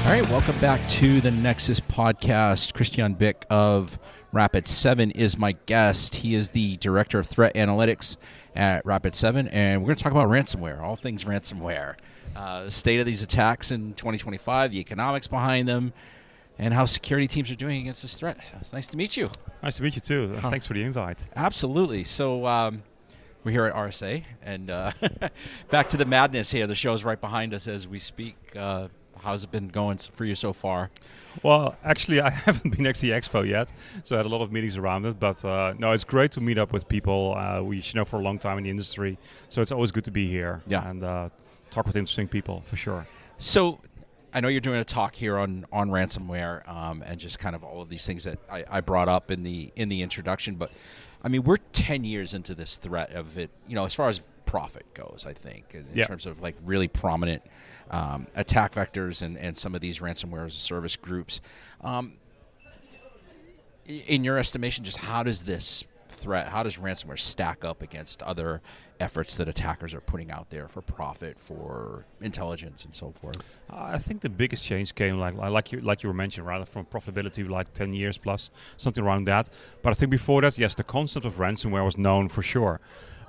All right, welcome back to the Nexus Podcast. Christiaan Beek of Rapid7 is my guest. He is the Director of Threat Analytics at Rapid7, and we're going to talk about ransomware, all things ransomware, the state of these attacks in 2025, the economics behind them, and how security teams are doing against this threat. It's nice to meet you. Nice to meet you too. Thanks for the invite. Absolutely. So we're here at RSA, and back to the madness here. The show's right behind us as we speak. How's it been going for you so far? Well, actually, I haven't been next to the expo yet, so I had a lot of meetings around it. But no, it's great to meet up with people we know for a long time in the industry. So it's always good to be here and talk with interesting people, for sure. So I know you're doing a talk here on ransomware and just kind of all of these things that I brought up in the introduction. But I mean, we're 10 years into this threat of it, as far as profit goes, I think, in terms of like really prominent attack vectors and some of these ransomware as a service groups. In your estimation, just how does this threat, how does ransomware stack up against other efforts that attackers are putting out there for profit, for intelligence, and so forth? I think the biggest change came, like you were mentioning, rather from profitability, like 10 years plus, something around that. But I think before that, yes, the concept of ransomware was known for sure.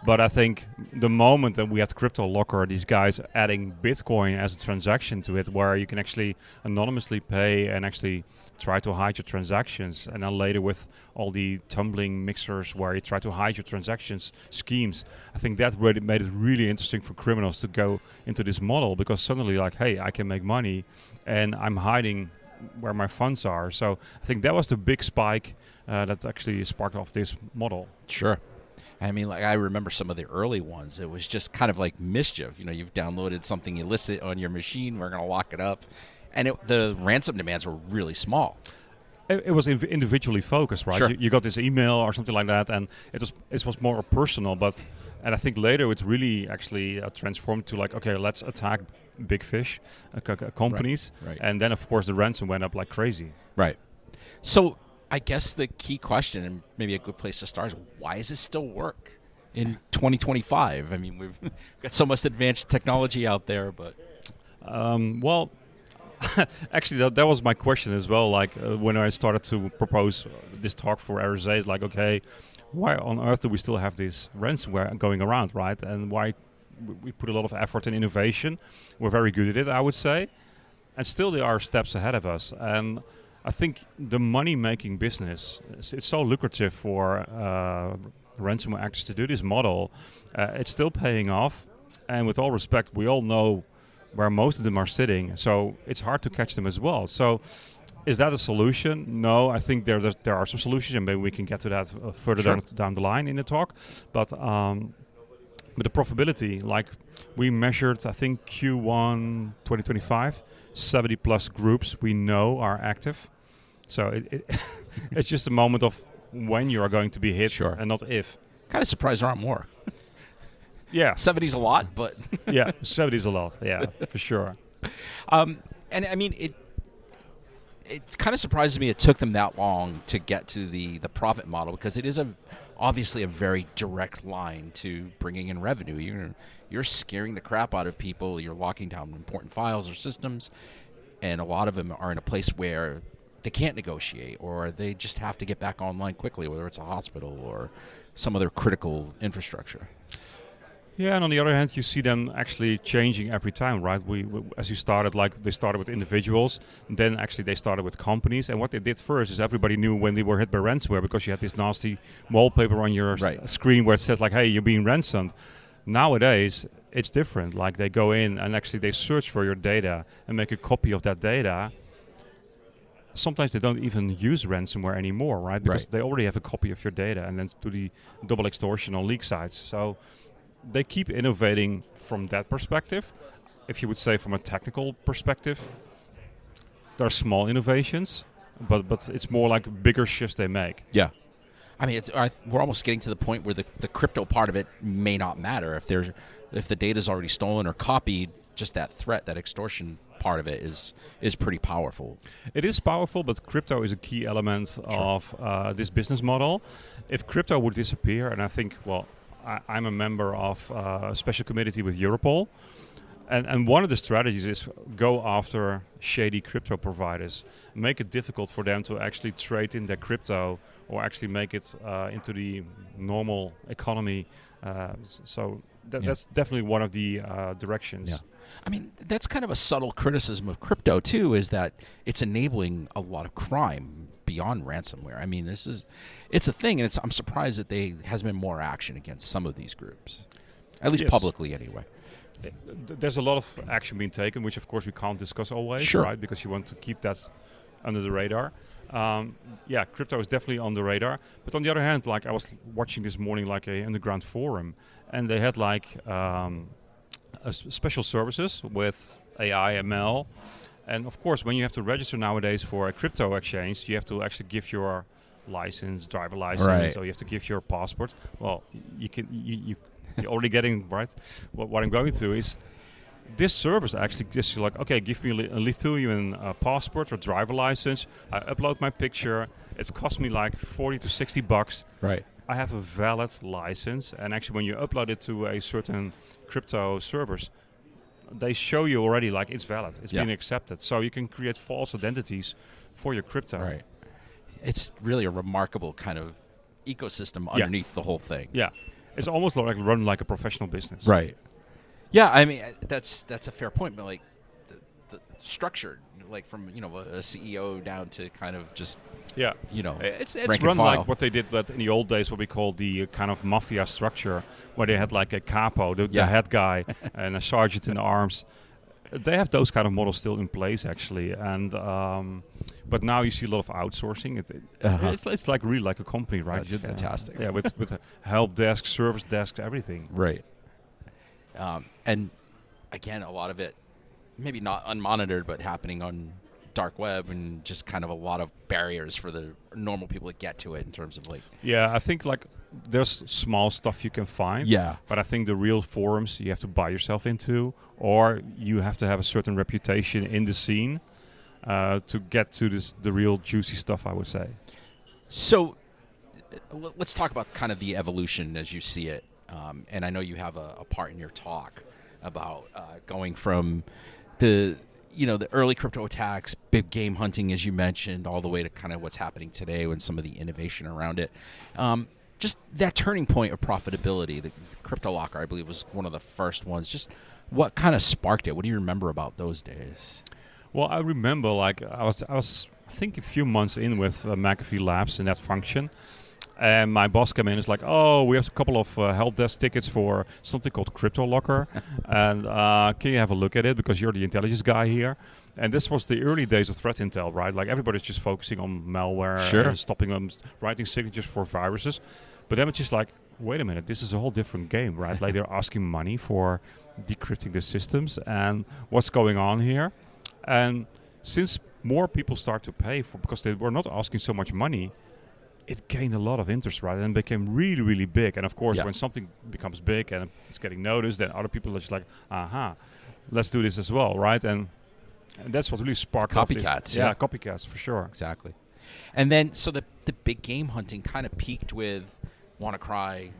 But I think the moment that we had Crypto Locker, these guys adding Bitcoin as a transaction to it, where you can actually anonymously pay and actually try to hide your transactions, and then later with all the tumbling mixers where you try to hide your transactions schemes, I think that really made it really interesting for criminals to go into this model, because suddenly like, hey, I can make money and I'm hiding where my funds are. So I think that was the big spike that actually sparked off this model. Sure. I mean, like I remember some of the early ones. It was just kind of like mischief. You've downloaded something illicit on your machine. We're going to lock it up. And the ransom demands were really small. It was individually focused, right? Sure. You got this email or something like that, and it was more personal. And I think later it's really actually transformed to like, okay, let's attack big fish companies. Right. And then, of course, the ransom went up like crazy. Right. So I guess the key question, and maybe a good place to start, is why does this still work in 2025? I mean, we've got so much advanced technology out there, but... Well, actually, that was my question as well. Like when I started to propose this talk for RSA, it's like, okay, why on earth do we still have this ransomware going around, right? And why we put a lot of effort and innovation. We're very good at it, I would say. And still there are steps ahead of us. And I think the money-making business, it's so lucrative for ransomware actors to do this model. It's still paying off. And with all respect, we all know where most of them are sitting. So it's hard to catch them as well. So is that a solution? No, I think there are some solutions, and maybe we can get to that further down the line in the talk. But the profitability, like we measured, I think Q1 2025, 70 plus groups we know are active. So it's just a moment of when you are going to be hit and not if. Kind of surprised there aren't more. Yeah. 70's a lot, but... Yeah, 70's a lot. Yeah, for sure. And I mean, it kind of surprises me it took them that long to get to the profit model, because it is obviously a very direct line to bringing in revenue. You're scaring the crap out of people. You're locking down important files or systems, and a lot of them are in a place where they can't negotiate, or they just have to get back online quickly, whether it's a hospital or some other critical infrastructure. Yeah, and on the other hand, you see them actually changing every time, right? We as you started, like they started with individuals, and then actually they started with companies. And what they did first is everybody knew when they were hit by ransomware, because you had this nasty wallpaper on your screen where it said like, hey, you're being ransomed. Nowadays, it's different. Like they go in and actually they search for your data and make a copy of that data. Sometimes they don't even use ransomware anymore, right? Because they already have a copy of your data, and then to the double extortion on leak sites. So they keep innovating from that perspective. If you would say from a technical perspective, there are small innovations, but it's more like bigger shifts they make. Yeah. I mean, we're almost getting to the point where the crypto part of it may not matter. If the data is already stolen or copied, just that threat, that extortion part of it is pretty powerful. It is powerful, but crypto is a key element of this business model. If crypto would disappear, and I think, well, I'm a member of a special committee with Europol, And one of the strategies is go after shady crypto providers, make it difficult for them to actually trade in their crypto or actually make it into the normal economy. That's definitely one of the directions. Yeah. I mean, that's kind of a subtle criticism of crypto, too, is that it's enabling a lot of crime beyond ransomware. I mean, it's a thing, and I'm surprised that there hasn't been more action against some of these groups, at least publicly anyway. There's a lot of action being taken, which of course we can't discuss always, sure, right? Because you want to keep that under the radar. Crypto is definitely on the radar. But on the other hand, like I was watching this morning, like a underground forum, and they had like special services with AI, ML, and of course, when you have to register nowadays for a crypto exchange, you have to actually give your license, driver license, right, or you have to give your passport. Well, you're already getting right. What I'm going to is this service actually gives you like, okay, give me a Lithuanian passport or driver license. I upload my picture. It's cost me like $40 to $60. Right. I have a valid license, and actually, when you upload it to a certain crypto servers, they show you already like it's valid. It's being accepted. So you can create false identities for your crypto. Right. It's really a remarkable kind of ecosystem underneath the whole thing. Yeah. It's almost like run like a professional business. Right. Yeah, I mean that's a fair point, but like the structured, like from a CEO down to kind of just it's rank run and file. like what they did, but in the old days, what we called the kind of mafia structure, where they had like a capo, the head guy, and a sergeant in arms. They have those kind of models still in place, actually, and but now you see a lot of outsourcing. It's like really like a company, right? That's fantastic. With a help desk, service desk, everything. Right. And again, a lot of it maybe not unmonitored, but happening on dark web, and just kind of a lot of barriers for the normal people to get to it in terms of like. Yeah, I think like there's small stuff you can find. Yeah. But I think the real forums you have to buy yourself into, or you have to have a certain reputation in the scene to get to the real juicy stuff, I would say. So let's talk about kind of the evolution as you see it. And I know you have a part in your talk about going from the early crypto attacks, big game hunting, as you mentioned, all the way to kind of what's happening today and some of the innovation around it. Just that turning point of profitability, the Crypto Locker, I believe, was one of the first ones. Just what kind of sparked it? What do you remember about those days? Well, I remember like I was I think a few months in with McAfee Labs in that function. And my boss came in and was like, oh, we have a couple of help desk tickets for something called Crypto Locker. And can you have a look at it? Because you're the intelligence guy here. And this was the early days of threat intel, right? Like everybody's just focusing on malware and stopping them, writing signatures for viruses. But then it's just like, wait a minute, this is a whole different game, right? Like they're asking money for decrypting the systems and what's going on here. And since more people start to pay for, because they were not asking so much money, it gained a lot of interest, right? And became really, really big. And of course, when something becomes big and it's getting noticed, then other people are just like, aha, let's do this as well, right? And that's what really sparked copycats. Yeah, copycats for sure. Exactly. And then, so the big game hunting kind of peaked with WannaCry,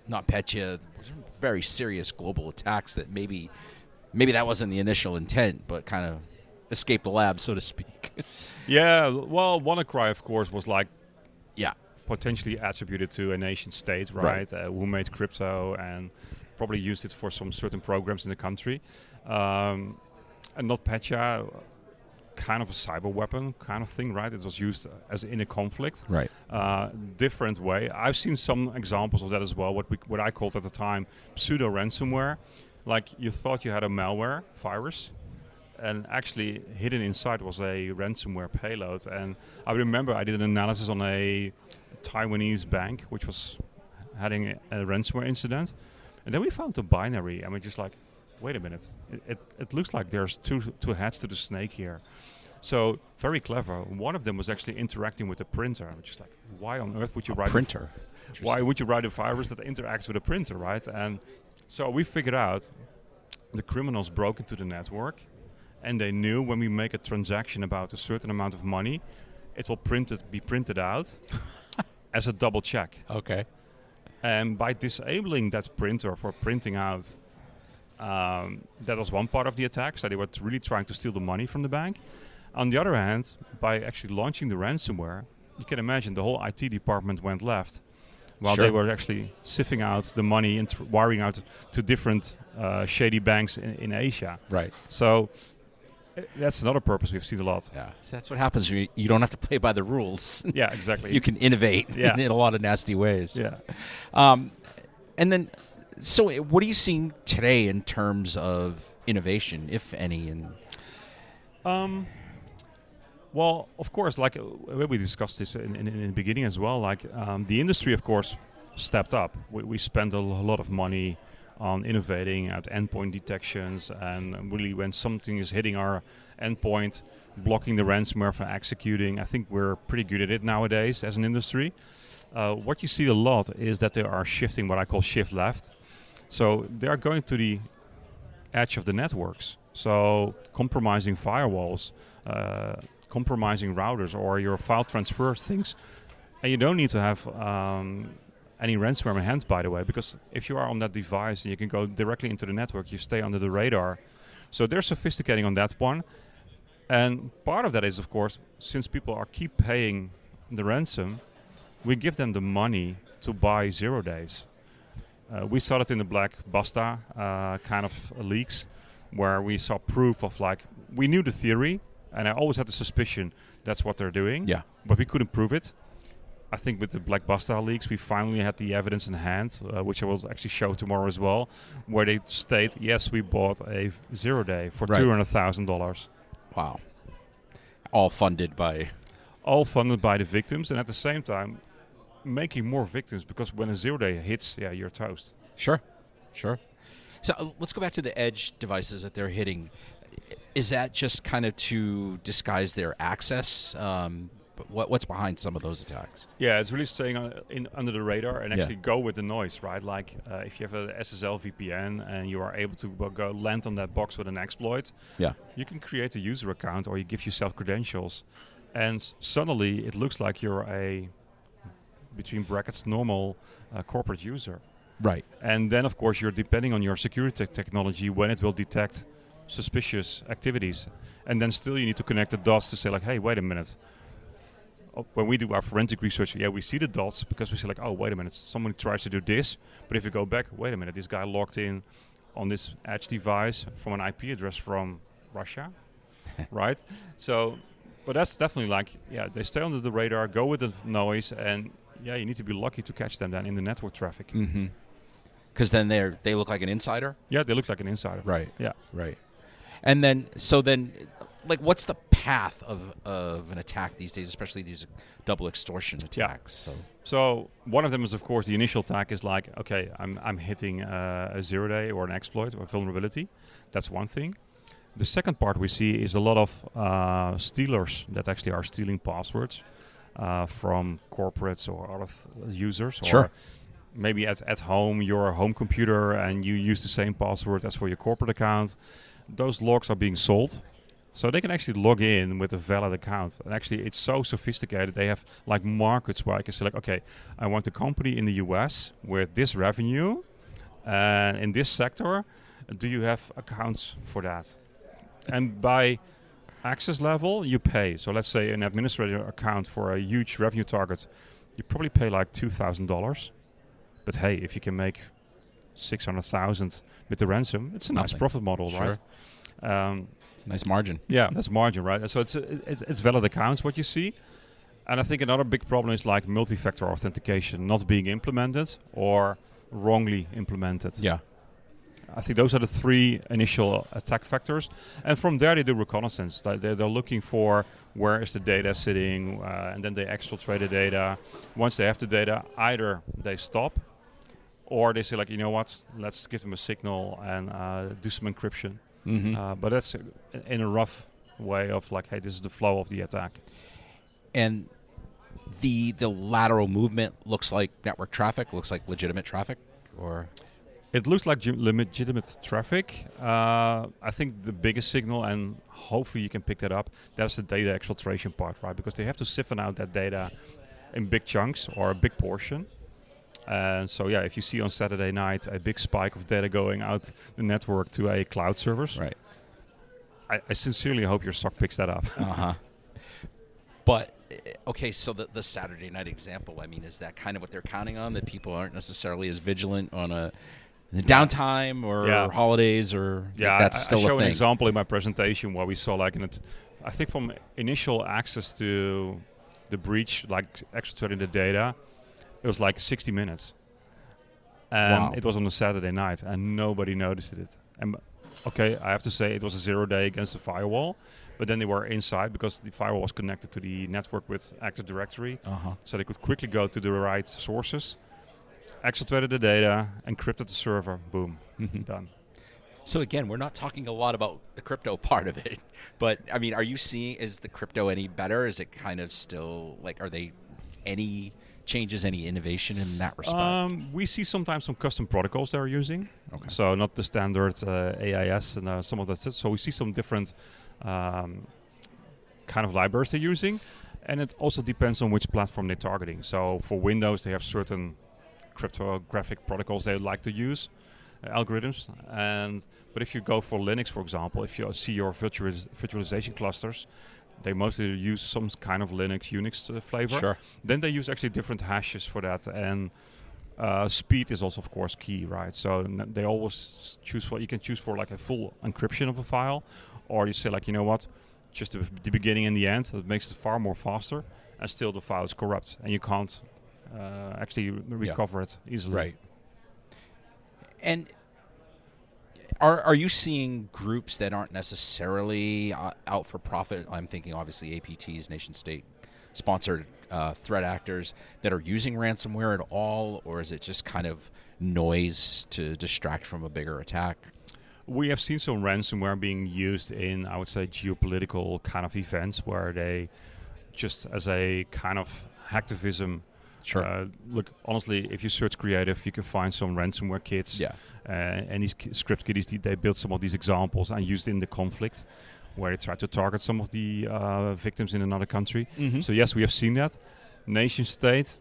NotPetya. Those are very serious global attacks that maybe that wasn't the initial intent, but kind of escaped the lab, so to speak. Yeah, well, WannaCry, of course, was like, yeah, potentially attributed to a nation state, right? Who made crypto and probably used it for some certain programs in the country. And NotPetya, kind of a cyber weapon kind of thing, right? It was used as in a conflict, right? Different way. I've seen some examples of that as well. What I called at the time pseudo ransomware. Like you thought you had a malware virus, and actually hidden inside was a ransomware payload. And I remember I did an analysis on a Taiwanese bank which was having a ransomware incident, and then we found a binary, and we're just like, wait a minute, it looks like there's two heads to the snake here. So very clever. One of them was actually interacting with the printer. I'm just like, why on earth would you write printer? Why would you write a virus that interacts with a printer, right? And so we figured out the criminals broke into the network, and they knew when we make a transaction about a certain amount of money, it will be printed out as a double check. Okay. And by disabling that printer for printing out That was one part of the attack. So they were really trying to steal the money from the bank. On the other hand, by actually launching the ransomware, you can imagine the whole IT department went left while Sure. they were actually sifting out the money and wiring out to different shady banks in Asia. Right. So that's another purpose we've seen a lot. Yeah. So that's what happens. You don't have to play by the rules. Yeah, exactly. You can innovate Yeah. in a lot of nasty ways. Yeah. And then, so what are you seeing today in terms of innovation, if any? And Well, of course, like we discussed this in the beginning as well, like the industry, of course, stepped up. We spent a lot of money on innovating at endpoint detections, and really when something is hitting our endpoint, blocking the ransomware from executing. I think we're pretty good at it nowadays as an industry. What you see a lot is that they are shifting what I call shift left. So they are going to the edge of the networks. So compromising firewalls, compromising routers, or your file transfer things. And you don't need to have any ransomware in hand, by the way, because if you are on that device and you can go directly into the network, you stay under the radar. So they're sophisticating on that one. And part of that is, of course, since people are keep paying the ransom, we give them the money to buy 0 days. We saw it in the Black Basta kind of leaks, where we saw proof of, like, we knew the theory, and I always had the suspicion that's what they're doing, yeah, but we couldn't prove it. I think with the Black Basta leaks, we finally had the evidence in hand, which I will actually show tomorrow as well, where they state, yes, we bought a 0 day for Right. $200,000. wow, all funded by The victims, and at the same time, making more victims, because when a 0 day hits, yeah, you're toast. Sure. So let's go back to the edge devices that they're hitting. Is that just kind of to disguise their access? But what's behind some of those attacks? Yeah, it's really staying under the radar and Yeah. actually go with the noise, right? Like if you have a SSL VPN and you are able to go land on that box with an exploit, Yeah. you can create a user account or you give yourself credentials, and suddenly it looks like you're a, between brackets, normal corporate user. Right. And then, of course, you're depending on your security technology when it will detect suspicious activities. And then still you need to connect the dots to say, like, hey, wait a minute. When we do our forensic research, yeah, we see the dots because we say, like, oh, wait a minute, someone tries to do this. But if you go back, wait a minute, this guy logged in on this edge device from an IP address from Russia, right? So, but that's definitely like, yeah, they stay under the radar, go with the noise, and yeah, you need to be lucky to catch them then in the network traffic. Mm-hmm. Because then they look like an insider. Yeah, they look like an insider. Right. Yeah. Right. And then like, what's the path of an attack these days, especially these double extortion attacks? So one of them is, of course, the initial attack is like, okay, I'm hitting a 0 day or an exploit or vulnerability. That's one thing. The second part we see is a lot of stealers that actually are stealing passwords from corporates or other users. Sure. Or maybe at home, your home computer, and you use the same password as for your corporate account. Those logs are being sold. So they can actually log in with a valid account. And actually, it's so sophisticated. They have like markets where I can select, okay, I want a company in the US with this revenue. And in this sector, do you have accounts for that? And by access level, you pay. So let's say an administrator account for a huge revenue target, you probably pay like $2,000. But hey, if you can make 600,000 with the ransom, it's a nice Nothing. profit model, Sure. right? It's a nice margin. Yeah, that's margin, right? So it's valid accounts what you see, and I think another big problem is like multi-factor authentication not being implemented or wrongly implemented. Yeah. I think those are the three initial attack factors, and from there they do reconnaissance. They're looking for where is the data sitting, and then they exfiltrate the data. Once they have the data, either they stop, or they say, like, you know what, let's give them a signal and do some encryption. Mm-hmm. But that's in a rough way of like, hey, this is the flow of the attack. And the lateral movement looks like network traffic, looks like legitimate traffic, or It looks like legitimate traffic. I think the biggest signal, and hopefully you can pick that up, that's the data exfiltration part, right? Because they have to siphon out that data in big chunks or a big portion. And so yeah, if you see on Saturday night a big spike of data going out the network to a cloud service, Right. I sincerely hope your SOC picks that up. Uh-huh. But, okay, so the Saturday night example, I mean, is that kind of what they're counting on, that people aren't necessarily as vigilant on the downtime or holidays, or that's still I show a thing? an example in my presentation where we saw like I think from initial access to the breach, like extracting the data, it was like 60 minutes. And Wow. it was on a Saturday night and nobody noticed it. And okay, I have to say it was a 0 day against the firewall, but then they were inside because the firewall was connected to the network with Active Directory. Uh-huh. So they could quickly go to the right sources, extracted the data, encrypted the server, boom, done. So again, we're not talking a lot about the crypto part of it, but I mean, are you seeing, is the crypto any better? Is it kind of still, like, are they any changes, any innovation in that respect? We see sometimes some custom protocols they're using. Okay. So not the standard AIS and some of that stuff. So we see some different kind of libraries they're using. And it also depends on which platform they're targeting. So for Windows, they have certain cryptographic protocols they like to use, algorithms. But if you go for Linux, for example, if you see your virtualization clusters, they mostly use some kind of Linux, Unix flavor. Sure. Then they use actually different hashes for that. And speed is also, of course, key, right? So they always choose you can choose for like a full encryption of a file, or you say like, you know what, just the beginning and the end. That makes it far more faster, and still the file is corrupt, and you can't actually recover it easily. Right. And are you seeing groups that aren't necessarily out for profit? I'm thinking obviously APTs, nation state sponsored threat actors that are using ransomware at all, or is it just kind of noise to distract from a bigger attack? We have seen some ransomware being used in, I would say, geopolitical kind of events where they just as a kind of hacktivism. Sure. Look, honestly, if you search creative, you can find some ransomware kits. Yeah. And these script kiddies, they built some of these examples and used in the conflict where they try to target some of the victims in another country. Mm-hmm. So yes, we have seen that. Nation state,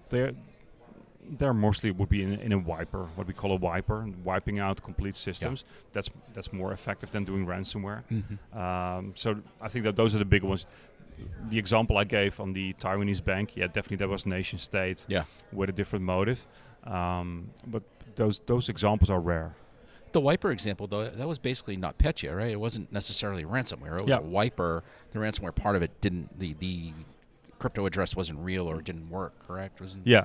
they're mostly would be in a wiper, what we call a wiper, wiping out complete systems. Yeah. That's more effective than doing ransomware. Mm-hmm. So I think that those are the big ones. The example I gave on the Taiwanese bank, definitely that was nation state with a different motive. But those examples are rare. The wiper example, though, that was basically not Petya, right? It wasn't necessarily ransomware. It was a wiper. The ransomware part of it didn't. The crypto address wasn't real or didn't work. Correct? Wasn't? Yeah.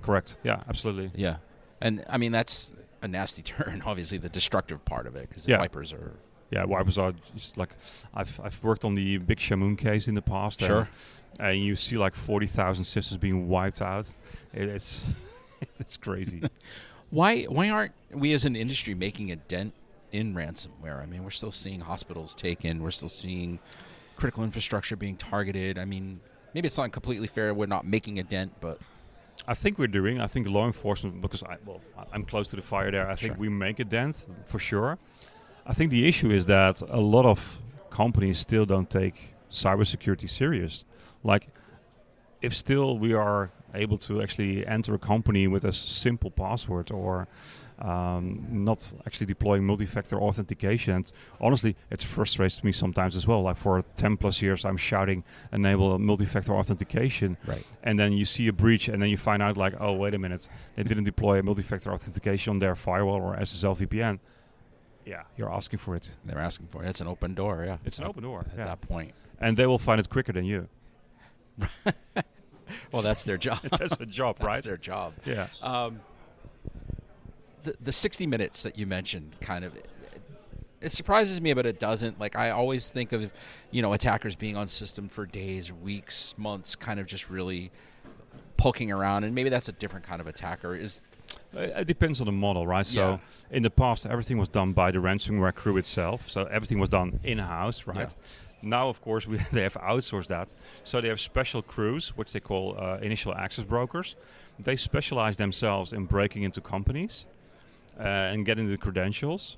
Correct. Yeah, absolutely. Yeah, and I mean that's a nasty turn. Obviously, the destructive part of it, because wipers are. Yeah, wipers are just like I've worked on the big Shamoon case in the past. Sure. And you see like 40,000 systems being wiped out. It's it's crazy. Why aren't we as an industry making a dent in ransomware? I mean, we're still seeing hospitals taken. We're still seeing critical infrastructure being targeted. I mean, maybe it's not completely fair. We're not making a dent, but I think we're doing. I think law enforcement, because I'm close to the fire there. I think we make a dent for sure. I think the issue is that a lot of companies still don't take cybersecurity serious. Like, if still we are able to actually enter a company with a simple password or not actually deploying multi-factor authentication. And honestly, it frustrates me sometimes as well. Like for 10 plus years, I'm shouting, enable multi-factor authentication. Right. And then you see a breach and then you find out like, oh, wait a minute, they didn't deploy a multi-factor authentication on their firewall or SSL VPN. Yeah, you're asking for it. They're asking for it. It's an open door, yeah. It's an open door at that point. And they will find it quicker than you. Well, that's their job. That's a job, right? That's their job. Yeah. The 60 minutes that you mentioned, kind of, it surprises me, but it doesn't. Like, I always think of, attackers being on system for days, weeks, months, kind of just really poking around, and maybe that's a different kind of attacker. It depends on the model, right? So in the past, everything was done by the ransomware crew itself. So everything was done in-house, right? Yeah. Now, of course, they have outsourced that. So they have special crews, which they call initial access brokers. They specialize themselves in breaking into companies and getting the credentials.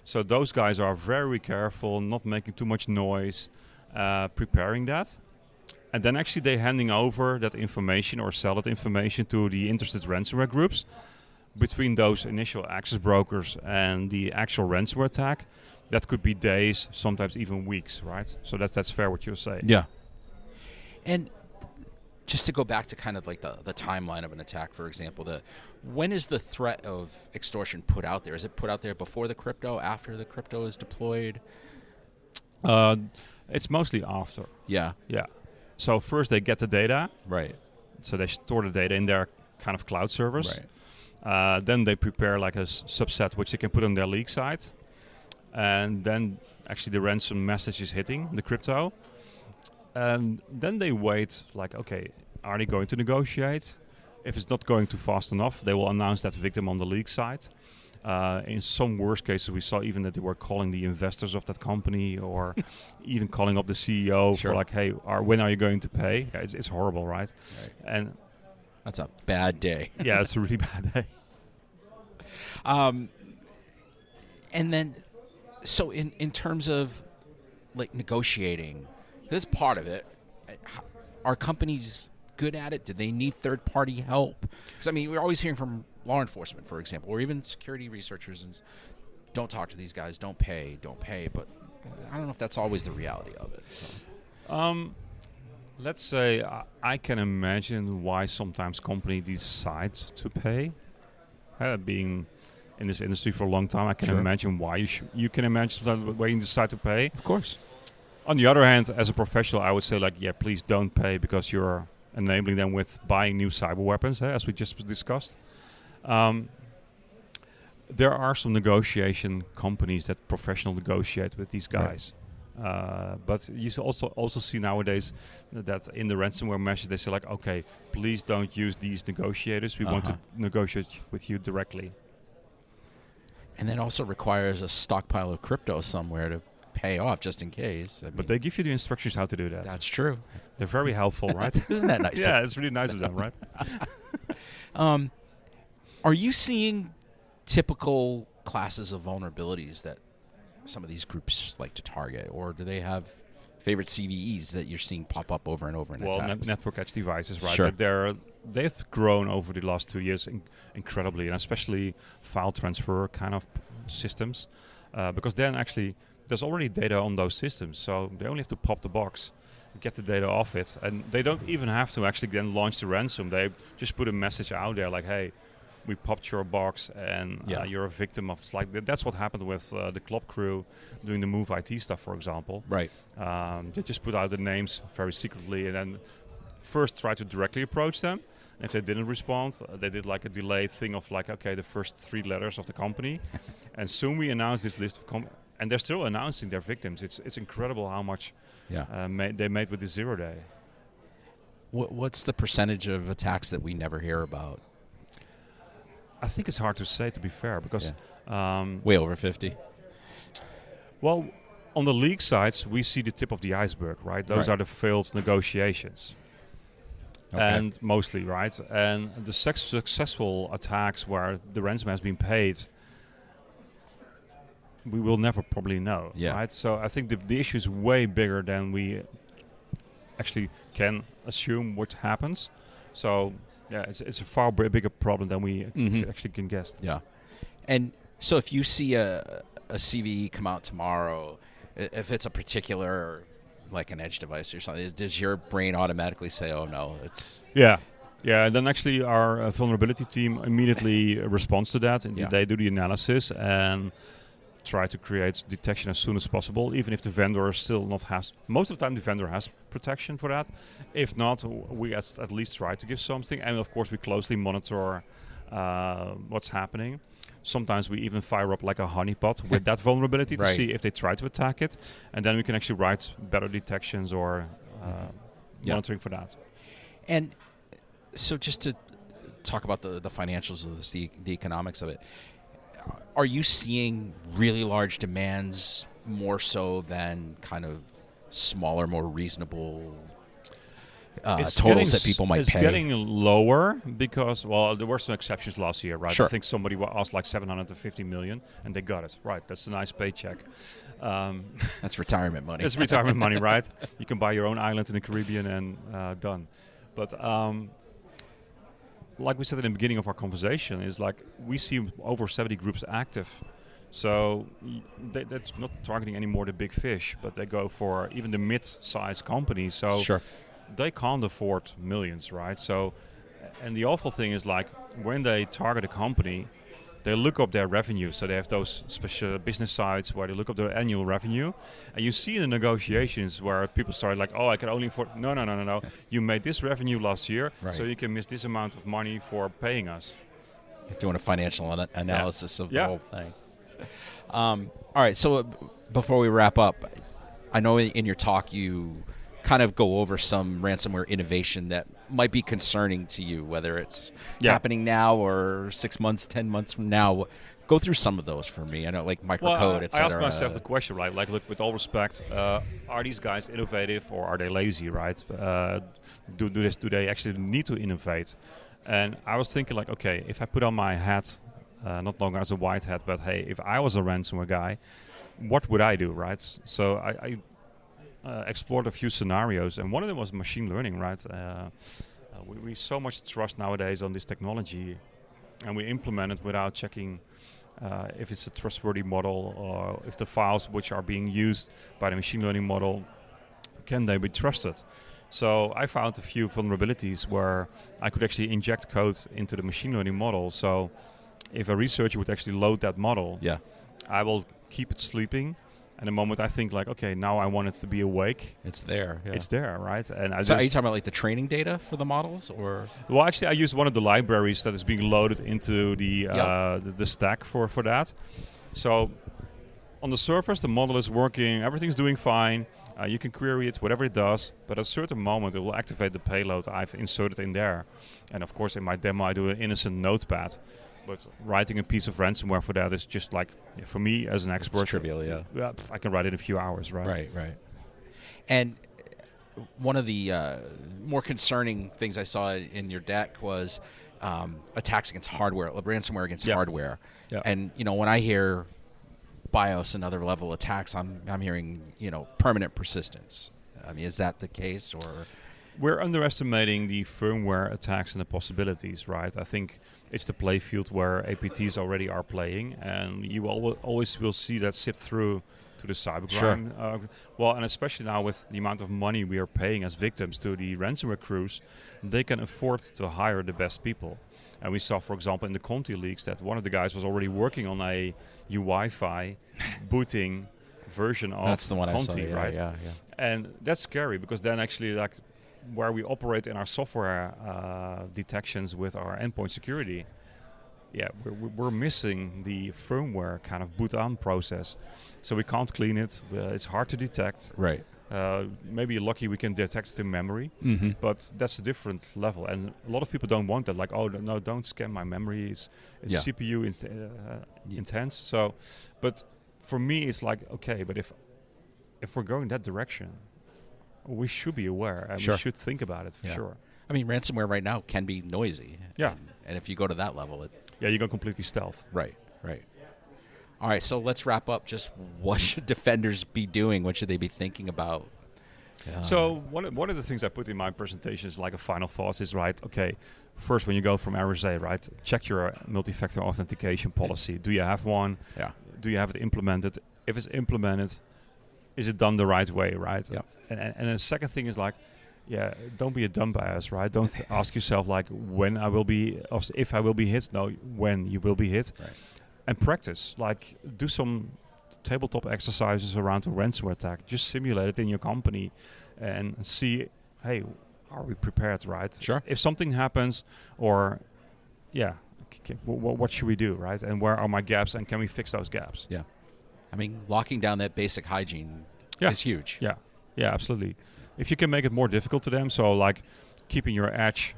So those guys are very careful, not making too much noise, preparing that. And then actually they handing over that information or sell that information to the interested ransomware groups. Between those initial access brokers and the actual ransomware attack, that could be days, sometimes even weeks, right? So that's fair what you're saying. Yeah. And just to go back to kind of like the timeline of an attack, for example, when is the threat of extortion put out there? Is it put out there before the crypto, after the crypto is deployed? It's mostly after. Yeah. Yeah. So first they get the data. Right. So they store the data in their kind of cloud servers. Right. Then they prepare like a subset which they can put on their leak site. And then actually the ransom message is hitting the crypto. And then they wait like, okay, are they going to negotiate? If it's not going too fast enough, they will announce that victim on the leak site. In some worst cases, we saw even that they were calling the investors of that company or even calling up the CEO Sure. for like, hey, when are you going to pay? Yeah, it's horrible, right? And That's a bad day. yeah, it's a really bad day. And then, so in terms of like negotiating, that's part of it. Are companies good at it? Do they need third-party help? Because I mean, we're always hearing from law enforcement, for example, or even security researchers, and don't talk to these guys, don't pay. But I don't know if that's always the reality of it. So. Let's say I can imagine why sometimes companies decide to pay. Being in this industry for a long time, I can Sure. imagine why you can imagine sometimes why you decide to pay. Of course. On the other hand, as a professional, I would say like, yeah, please don't pay because you're enabling them with buying new cyber weapons, as we just discussed. There are some negotiation companies that professional negotiate with these guys. But you also see nowadays that in the ransomware message they say like, okay, please don't use these negotiators. We want to negotiate with you directly. And that also requires a stockpile of crypto somewhere to pay off just in case. I mean, But they give you the instructions how to do that. that's true. They're very helpful, right? Isn't that nice? Yeah, it's really nice of them, right? Are you seeing typical classes of vulnerabilities that some of these groups like to target, or do they have favorite CVEs that you're seeing pop up over and over in attacks? Network edge devices, right? Sure. They've grown over the last 2 years incredibly, and especially file transfer kind of systems, because then actually there's already data on those systems, so they only have to pop the box, get the data off it, and they don't even have to actually then launch the ransom. They just put a message out there like, hey, we popped your box and you're a victim of that's what happened with the Klopp crew doing the Move IT stuff, for example. Right. They just put out the names very secretly and then first try to directly approach them. And if they didn't respond, they did like a delayed thing of like, okay, the first 3 letters of the company. And soon we announced this list of and they're still announcing their victims. It's incredible how much they made with the 0 day. What's the percentage of attacks that we never hear about? I think it's hard to say, to be fair, because way over 50. Well, on the leak sides, we see the tip of the iceberg, right? Those are the failed negotiations. Okay. And mostly, right? And the successful attacks where the ransom has been paid, we will never probably know, right? So I think the issue is way bigger than we actually can assume what happens. So yeah, it's a far bigger problem than we actually can guess. Yeah. And so if you see a CVE come out tomorrow, if it's a particular, like an edge device or something, does your brain automatically say, oh no, it's... Yeah, and then actually our vulnerability team immediately responds to that. And they do the analysis and try to create detection as soon as possible, even if the vendor still not has... Most of the time the vendor has protection for that. If not, we at least try to give something. And of course we closely monitor what's happening. Sometimes we even fire up like a honeypot with that vulnerability to see if they try to attack it. And then we can actually write better detections or monitoring for that. And so just to talk about the financials of this, the economics of it, are you seeing really large demands more so than kind of smaller, more reasonable totals that people might pay. It's getting lower because, well, there were some exceptions last year, right? Sure. I think somebody asked like 750 million, and they got it. Right, that's a nice paycheck. That's retirement money. It's retirement money, right? You can buy your own island in the Caribbean and done. But like we said in the beginning of our conversation, is like we see over 70 groups active. So that's not targeting anymore the big fish, but they go for even the mid-sized companies. So Sure. they can't afford millions, right? So, and the awful thing is like when they target a company, they look up their revenue. So they have those special business sites where they look up their annual revenue, and you see in the negotiations where people start like, "Oh, I can only afford." No. You made this revenue last year, Right. so you can miss this amount of money for paying us. Doing a financial analysis of the Yeah. whole thing. All right, so before we wrap up, I know in your talk you kind of go over some ransomware innovation that might be concerning to you, whether it's happening now or 6 months, 10 months from now. Go through some of those for me. I know, like microcode, et I ask cetera. myself the question, right? Like, look, with all respect, are these guys innovative or are they lazy, right? Do they actually need to innovate? And I was thinking, like, okay, if I put on my hat, not longer as a white hat, but hey, if I was a ransomware guy, what would I do, right? So I explored a few scenarios, and one of them was machine learning, right? We so much trust nowadays on this technology, and we implement it without checking if it's a trustworthy model or if the files which are being used by the machine learning model, can they be trusted? So I found a few vulnerabilities where I could actually inject code into the machine learning model. So if a researcher would actually load that model, I will keep it sleeping. And the moment I think like, okay, now I want it to be awake, it's there. Yeah. it's there, right? And So are you talking about like the training data for the models, or? Well, actually, I use one of the libraries that is being loaded into the stack for that. So on the surface, the model is working, everything's doing fine. You can query it, whatever it does, but at a certain moment it will activate the payload I've inserted in there. And of course, in my demo, I do an innocent notepad. But writing a piece of ransomware for that is just like, for me as an expert, it's trivial, yeah. I can write it in a few hours, right? Right. And one of the more concerning things I saw in your deck was attacks against hardware, ransomware against hardware. Yeah. And when I hear BIOS and other level attacks, I'm hearing permanent persistence. I mean, is that the case, or? We're underestimating the firmware attacks and the possibilities, right? I think it's the play field where APTs already are playing, and you always will see that sift through to the cybercrime. Sure. Well, and especially now with the amount of money we are paying as victims to the ransomware crews, they can afford to hire the best people. And we saw, for example, in the Conti leaks that one of the guys was already working on a Wi-Fi booting version of That's the one Conti, I saw, right? Yeah. And that's scary because then actually, like, where we operate in our software detections with our endpoint security, we're missing the firmware kind of boot on process. So we can't clean it. It's hard to detect. Right. Maybe lucky we can detect it in memory, Mm-hmm. but that's a different level. And a lot of people don't want that. Like, oh, no, don't scan my memory. It's CPU intense. So, but for me, it's like, okay, but if we're going that direction, we should be aware and we should think about it for sure. I mean, ransomware right now can be noisy. Yeah. And if you go to that level, you go completely stealth. Right. All right, so let's wrap up. Just what should defenders be doing? What should they be thinking about? So one of the things I put in my presentation is like a final thought is, right, okay, first when you go from RSA, right, check your multi-factor authentication policy. Do you have one? Yeah. Do you have it implemented? If it's implemented, is it done the right way, right? Yeah. And the second thing is like, don't be a dumb bias, right? Don't ask yourself like when I will be, or if I will be hit. No, when you will be hit. Right. And practice, like do some tabletop exercises around a ransomware attack. Just simulate it in your company and see, hey, are we prepared, right? Sure. If something happens, or what should we do, right? And where are my gaps, and can we fix those gaps? Yeah. I mean, locking down that basic hygiene is huge. Yeah, absolutely. If you can make it more difficult to them, so like keeping your edge,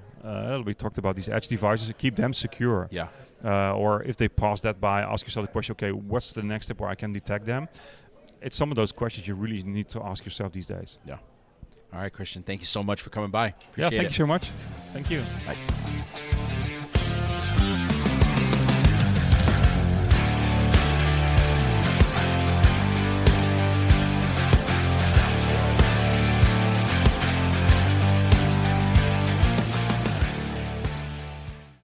we talked about these edge devices, keep them secure. Yeah. Or if they pass that by, ask yourself the question, okay, what's the next step where I can detect them? It's some of those questions you really need to ask yourself these days. Yeah. All right, Christian, thank you so much for coming by. Yeah, Appreciate thank you so much. Thank you. Bye.